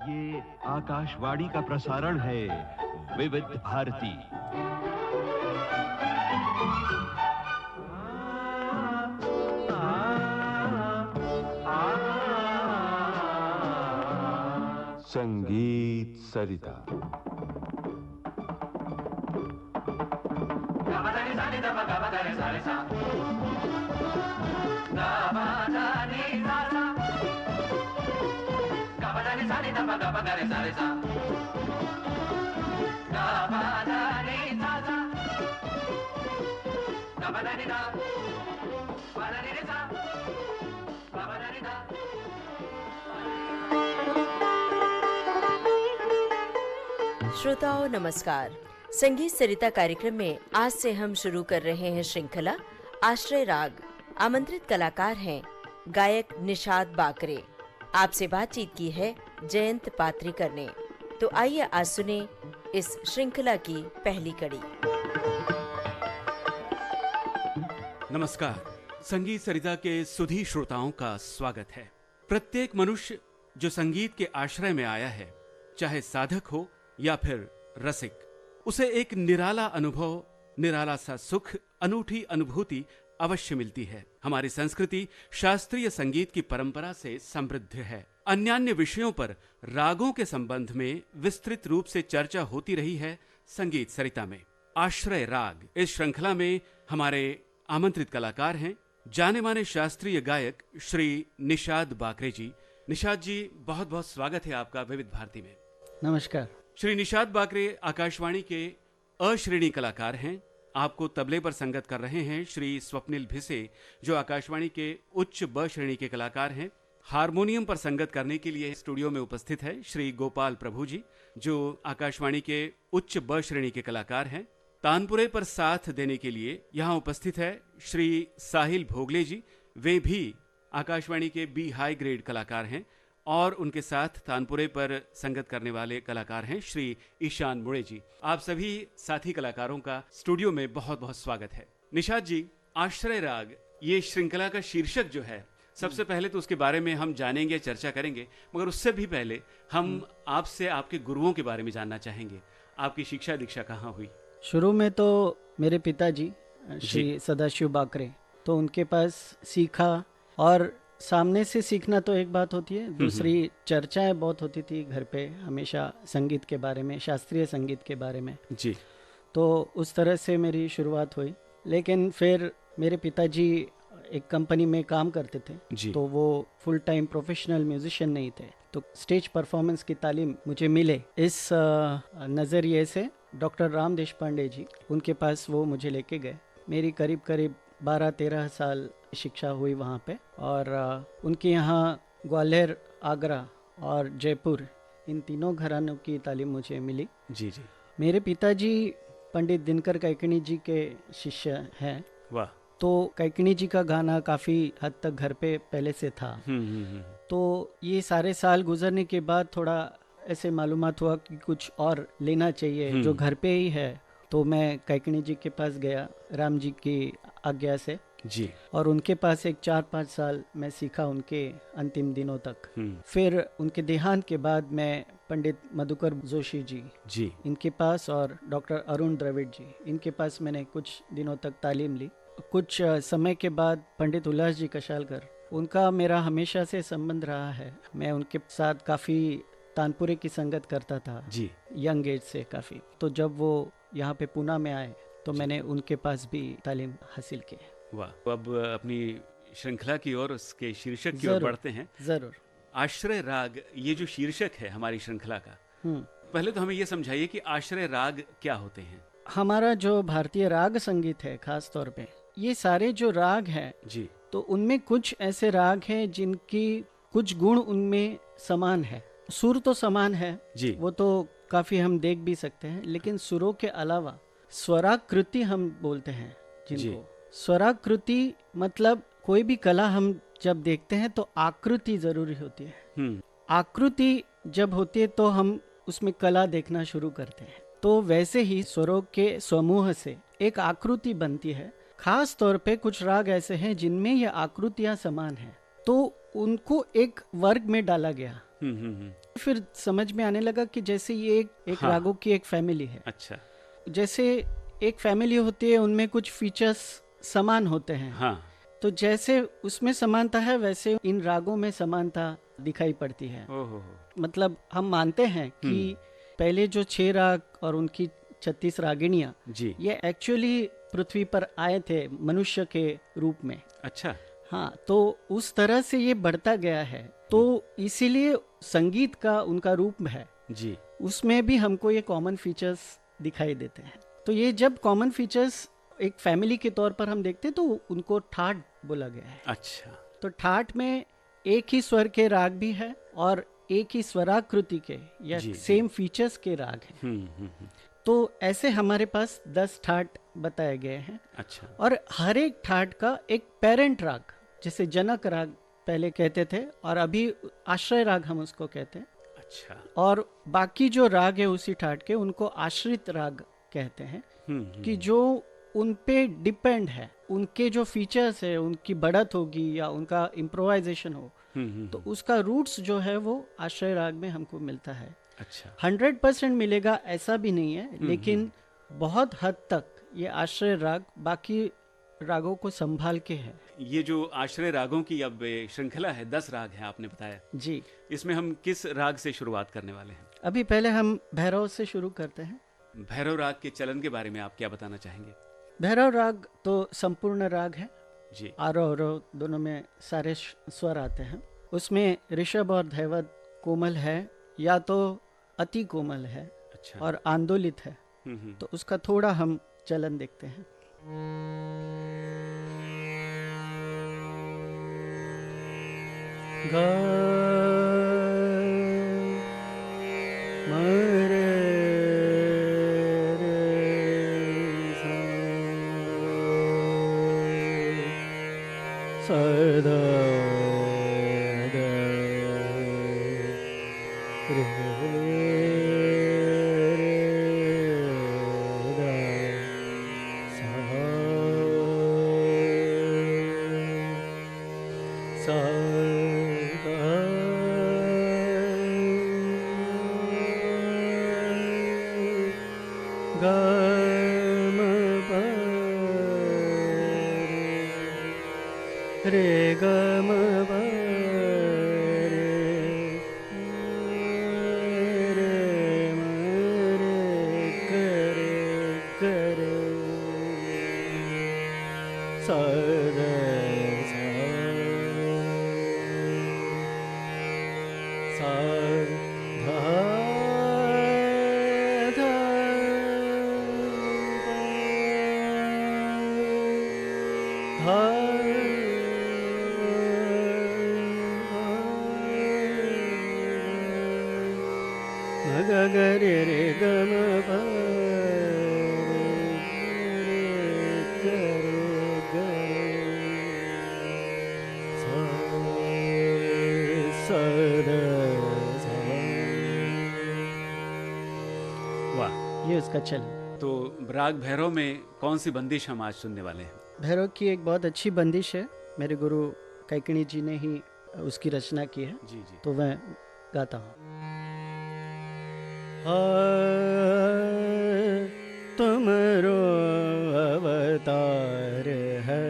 ये आकाशवाणी का प्रसारण है विविध भारती। संगीत सरिता। श्रोताओं नमस्कार। संगीत सरिता कार्यक्रम में आज से हम शुरू कर रहे हैं श्रृंखला आश्रय राग। आमंत्रित कलाकार हैं गायक निषाद बाकरे। आपसे बातचीत की है जयंत पात्रिकर ने। तो आइए आज सुने इस श्रृंखला की पहली कड़ी। नमस्कार। संगीत सरिता के सुधी श्रोताओं का स्वागत है। प्रत्येक मनुष्य जो संगीत के आश्रय में आया है, चाहे साधक हो या फिर रसिक, उसे एक निराला अनुभव, निराला सा सुख, अनूठी अनुभूति अवश्य मिलती है। हमारी संस्कृति शास्त्रीय संगीत की परंपरा से समृद्ध है। अन्यान्य विषयों पर रागों के संबंध में विस्तृत रूप से चर्चा होती रही है संगीत सरिता में। आश्रय राग इस श्रृंखला में हमारे आमंत्रित कलाकार हैं जाने माने शास्त्रीय गायक श्री निषाद बाकरे जी। निषाद जी, बहुत बहुत स्वागत है आपका विविध भारती में। नमस्कार। श्री निषाद बाकरे आकाशवाणी के अश्रेणी कलाकार हैं। आपको तबले पर संगत कर रहे हैं श्री स्वप्निल भिसे, जो आकाशवाणी के उच्च ब श्रेणी के कलाकार हैं। हारमोनियम पर संगत करने के लिए स्टूडियो में उपस्थित है श्री गोपाल प्रभु जी, जो आकाशवाणी के उच्च ब श्रेणी के कलाकार हैं। तानपुरे पर साथ देने के लिए यहाँ उपस्थित है श्री साहिल भोगले जी, वे भी आकाशवाणी के बी हाई ग्रेड कलाकार हैं। और उनके साथ तानपुरे पर संगत करने वाले कलाकार हैं श्री ईशान मुड़े जी। आप सभी साथी कलाकारों का स्टूडियो में बहुत बहुत स्वागत है। निषाद जी, आश्रय राग ये श्रृंखला का शीर्षक जो है, सबसे पहले तो उसके बारे में हम जानेंगे, चर्चा करेंगे, मगर उससे भी पहले हम आपसे आपके गुरुओं के बारे में जानना चाहेंगे। आपकी शिक्षा दीक्षा कहाँ हुई? शुरू में तो मेरे पिताजी श्री सदाशिव बाकरे, तो उनके पास सीखा। और सामने से सीखना तो एक बात होती है, दूसरी चर्चाएं बहुत होती थी घर पे हमेशा संगीत के बारे में, शास्त्रीय संगीत के बारे में जी। तो उस तरह से मेरी शुरुआत हुई। लेकिन फिर मेरे पिताजी एक कंपनी में काम करते थे जी। तो वो फुल टाइम प्रोफेशनल म्यूजिशियन नहीं थे, तो स्टेज परफॉर्मेंस की तालीम मुझे मिले इस नज़रिए से डॉक्टर राम देशपांडे जी, उनके पास वो मुझे लेके गए। मेरी करीब करीब 12-13 साल शिक्षा हुई वहाँ पे। और उनके यहाँ ग्वालियर, आगरा और जयपुर, इन तीनों घरानों की तालीम मुझे मिली। जी जी। मेरे पिताजी पंडित दिनकर कैकणी जी के शिष्य हैं। वाह। तो कैकणी जी का गाना काफ़ी हद तक घर पे पहले से था। तो ये सारे साल गुजरने के बाद थोड़ा ऐसे मालूमात हुआ कि कुछ और लेना चाहिए जो घर पे ही है। तो मैं कैकणी जी के पास गया राम जी की आज्ञा से जी। और उनके पास एक 4-5 साल मैं सीखा उनके अंतिम दिनों तक। फिर उनके देहांत के बाद मैं पंडित मधुकर जोशी जी इनके पास और डॉक्टर अरुण द्रविड़ जी, इनके पास मैंने कुछ दिनों तक तालीम ली। कुछ समय के बाद पंडित उल्लास जी कशालकर, उनका मेरा हमेशा से संबंध रहा है। मैं उनके साथ काफ़ी तानपुरे की संगत करता था जी, यंग एज से काफ़ी। तो जब वो यहाँ पे पूना में आए तो मैंने उनके पास भी तालीम हासिल की। वाह। अब अपनी श्रृंखला की ओर, उसके शीर्षक की ओर बढ़ते हैं। जरूर। आश्रय राग, ये जो शीर्षक है हमारी श्रृंखला का, पहले तो हमें ये समझाइए कि आश्रय राग क्या होते हैं। हमारा जो भारतीय राग संगीत है, खास तौर पे ये सारे जो राग हैं जी, तो उनमें कुछ ऐसे राग हैं जिनकी कुछ गुण उनमें समान है। सुर तो समान है जी, वो तो काफी हम देख भी सकते हैं, लेकिन सुरों के अलावा स्वराकृति हम बोलते हैं जिनको। स्वराकृति मतलब कोई भी कला हम जब देखते हैं तो आकृति जरूरी होती है। आकृति जब होती है तो हम उसमें कला देखना शुरू करते हैं। तो वैसे ही स्वरों के समूह से एक आकृति बनती है। खास तौर पे कुछ राग ऐसे हैं जिनमें ये आकृतियां समान हैं, तो उनको एक वर्ग में डाला गया। फिर समझ में आने लगा कि जैसे ये एक हाँ। रागों की एक फैमिली है। अच्छा। जैसे एक फैमिली होती है, उनमें कुछ फीचर्स समान होते हैं। हाँ। तो जैसे उसमें समानता है, वैसे इन रागों में समानता दिखाई पड़ती है। ओहो। मतलब हम मानते हैं कि पहले जो 6 राग और उनकी 36 रागिणियाँ, जी। ये एक्चुअली पृथ्वी पर आए थे मनुष्य के रूप में। अच्छा। हाँ, तो उस तरह से ये बढ़ता गया है। तो इसीलिए संगीत का उनका रूप है, जी। उसमें भी हमको ये कॉमन फीचर्स दिखाई देते हैं। तो ये जब कॉमन फीचर्स एक फैमिली के तौर पर हम देखते हैं, तो उनको ठाट बोला गया है। अच्छा। तो ठाट में एक ही स्वर के राग भी है और एक ही स्वराकृति के या जी, सेम फीचर्स के राग हैं। हम्म। तो ऐसे हमारे पास 10 ठाट बताए गए हैं। अच्छा। और हर एक ठाट का एक पेरेंट राग, जैसे जनक राग पहले कहते थे और अभी आश्रय राग हम उसको कहते हैं। अच्छा। और बाकी जो राग है उसी ठाट के, उनको आश्रित राग कहते हैं, कि जो उन पे डिपेंड है, उनके जो फीचर्स है, उनकी बढ़त होगी या उनका इम्प्रोवाइजेशन हो, तो उसका रूट्स जो है वो आश्रय राग में हमको मिलता है। अच्छा। 100% मिलेगा ऐसा भी नहीं है, लेकिन बहुत हद तक ये आश्रय राग बाकी रागों को संभाल के है। ये जो आश्रय रागों की अब श्रृंखला है, 10 राग हैं आपने बताया, जी। इसमें हम किस राग से शुरुआत करने वाले हैं? अभी पहले हम भैरव से शुरू करते हैं। भैरव राग के चलन के बारे में आप क्या बताना चाहेंगे? भैरव राग तो संपूर्ण राग है। जी। आरोह अवरोह दोनों में सारे स्वर आते हैं। उसमें ऋषभ और धैवत कोमल है या तो अति कोमल है। अच्छा। और आंदोलित है। तो उसका थोड़ा हम चलन देखते हैं। ग मरे सदा रे ग म प रे म रे ग रे सा द सा धा धा धा ग ग रे रे ग म प रे ग रे ग सा सा द सा। वाह। ये उसका चलन। तो राग भैरव में कौन सी बंदिश हम आज सुनने वाले हैं? भैरव की एक बहुत अच्छी बंदिश है, मेरे गुरु कैकणी जी ने ही उसकी रचना की है। जी जी। तो मैं गाता हूँ। तुमरो अवतार है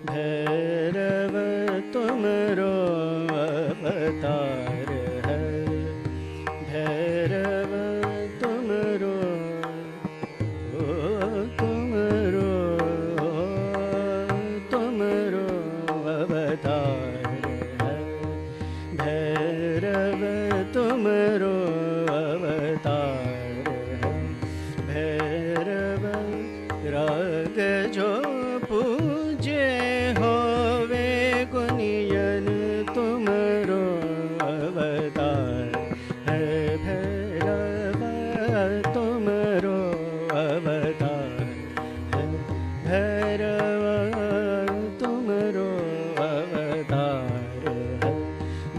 भैरव, तुमरो अवतार है भैरव, तुमरो तुमरो तुमरो अवतार है भैरव, तुमरो अवतार है भैरव। राग जो पूजे होवे गुनियन, तुमरो अवतार है भैरव, तुमरो अवतार है भैरव, तुमरो अवतार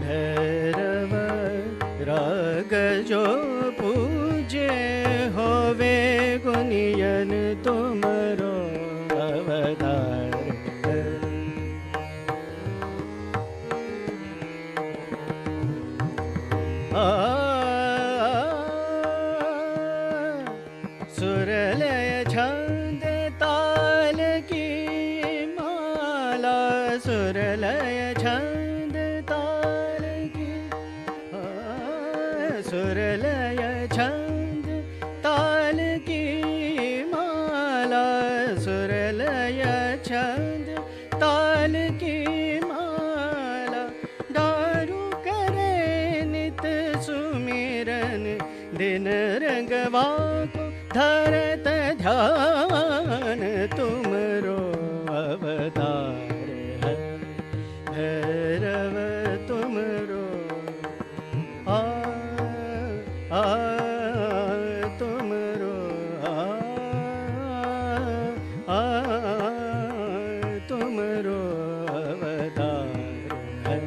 है भैरव। राग जो पूजे होवे गुनियन, तुमरो अवतार है। सुरलय छंद ताल की माला, सुरलय छंद ताल की, सुरलय छंद ताल की माला, सुरलय छंद ताल की माला, दारू करे नित सुमिरन, दिन रंगवा को धरत ध्यान, तुमरो अवतार है भैरव तुमरो, तुमरो तुमरो अवतार है।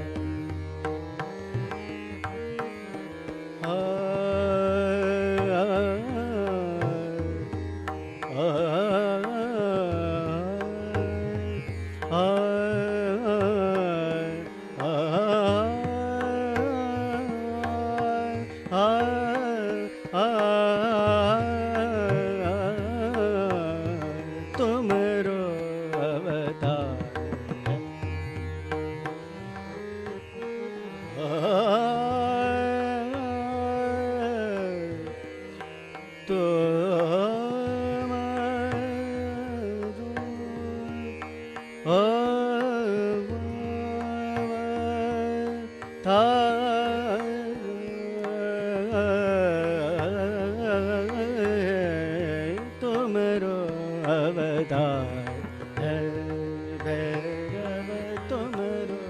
तुमरो अवतार तुमरो अवतार है भैरव तुमरो,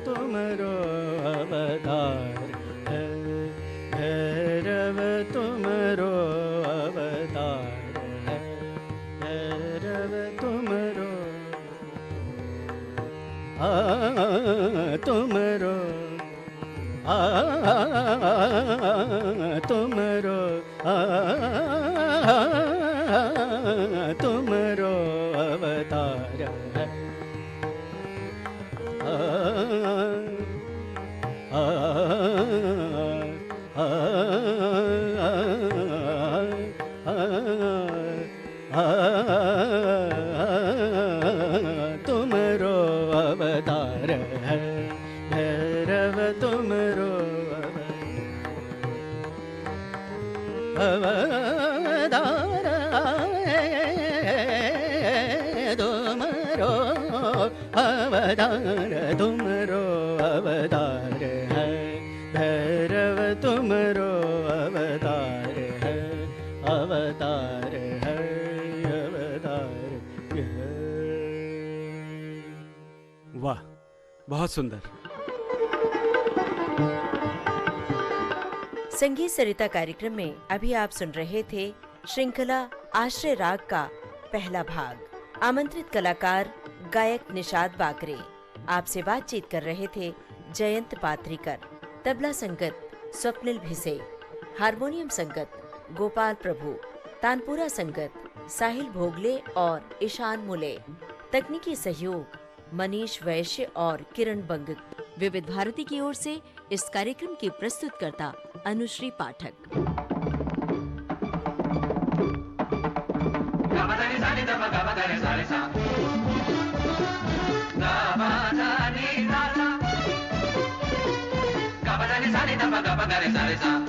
तुमरो अवतार है भैरव तुमरो अवतार है भैरव तुमरो, तुमरो तुमरो तुमरो अवतार है। तुमरो अवतार है भैरव तुमरो अवतार तुमरो अवतार, तुमरो अवतार है भैरव तुमरो अवतार है, अवतार है अवतार है। वाह, बहुत सुंदर। संगीत सरिता कार्यक्रम में अभी आप सुन रहे थे श्रृंखला आश्रय राग का पहला भाग। आमंत्रित कलाकार गायक निषाद बाकरे। आपसे बातचीत कर रहे थे जयंत पात्रिकर। तबला संगत स्वप्निल भिसे, हारमोनियम संगत गोपाल प्रभु, तानपुरा संगत साहिल भोगले और ईशान मुले, तकनीकी सहयोग मनीष वैश्य और किरण बंग। विविध भारती की ओर से इस कार्यक्रम की प्रस्तुतकर्ता अनुश्री पाठक। Sa